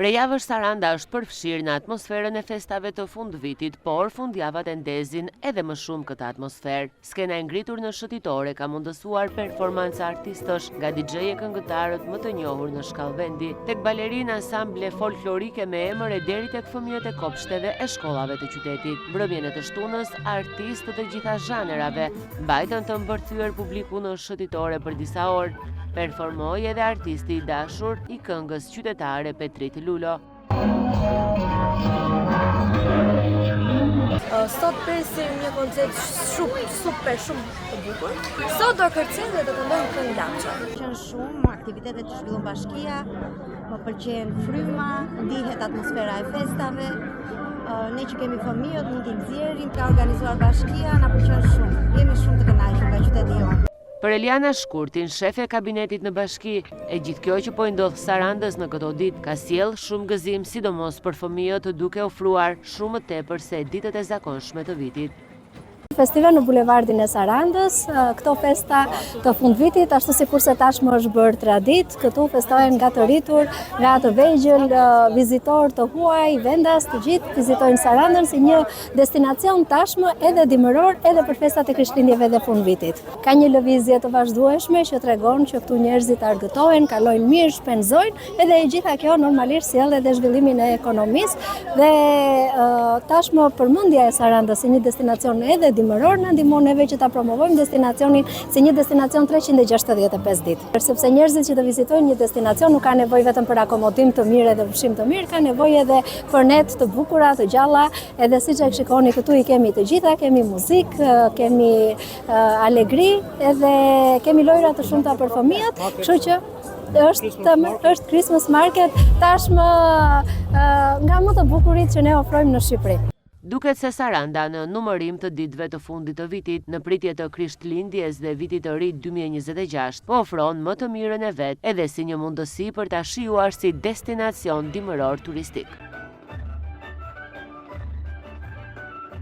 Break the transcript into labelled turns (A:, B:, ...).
A: Prejavësh Saranda është përfshirë në atmosferën e festave të fundvitit, por fundjavat e ndezin edhe më shumë këtë atmosferë. Skena e ngritur në shëtitore ka mundësuar performanca artistësh nga DJ-e këngëtarët më të njohur në shkallvendi, tek balerinë ansamble folklorike me emër e deri tek fëmijët e kopshteve e shkollave të qytetit. Mbrëmjen e të shtunës, artistë të gjitha zhanerave mbajtën të mbërthyer publiku në shëtitore për disa orë. Performoi edhe artisti i dashur i këngës qytetare Petrit Lulo.
B: Sot presim një koncert super të bukur. Sot do kërcejmë dhe do këndojmë këngë Laço.
C: Qenë shumë aktivitetet që zhvillon bashkia, më pëlqen fryma, ndihet atmosfera e festave. Ne që kemi fëmijët mund t'i nxjerrim, ka organizuar bashkia, na pëlqen shumë. Jemi shumë të kënaqur nga qyteti jonë.
A: Për Eliana Shkurtin, shefe e kabinetit në bashki, e gjithë kjo që po i ndodh Sarandës në këto ditë ka sjell shumë gëzim, sidomos për fëmijët, duke ofruar shumë më tepër se ditët e zakonshme të vitit.
D: Festival në bulevardin e Sarandës, këto festa të fundvitit, ashtu si kurse tashmë është bërë tradit, këtu festohen nga të rritur, nga të vegjël, vizitor të huaj, vendas, të gjithë vizitojnë Sarandën si një destinacion tashmë edhe dimëror, edhe për festat e Krishtlindjeve dhe fundvitit. Ka një lëvizje të vazhdueshme që tregon që këtu njerëzit argëtohen, kalojnë mirë, shpenzojnë, edhe e gjitha kjo normalisht sjell edhe zhvillimin e ekonomisë dhe tashmë përmendja e Sarandës si një destinacion edhe dimëror në ndihmon neve që ta promovojmë destinacionin si një destinacion 365 ditë. Sepse njerëzit që të vizitojnë një destinacion nuk ka nevojë vetëm për akomodim të mirë dhe ushqim të mirë, ka nevojë edhe për net të bukura, të gjalla, edhe siç e shikoni këtu i kemi të gjitha, kemi muzikë, kemi alegri, edhe kemi lojra të shumta për fëmijët, kështu që është Christmas market tashmë nga më të bukurit që ne ofrojmë në Shqipëri.
A: Duket se Saranda në numërim të ditëve të fundit të vitit, në pritje të Krishtlindjes dhe vitit të ri 2026, po ofron më të mirën e vet, edhe si një mundësi për ta shijuar si destinacion dimëror turistik.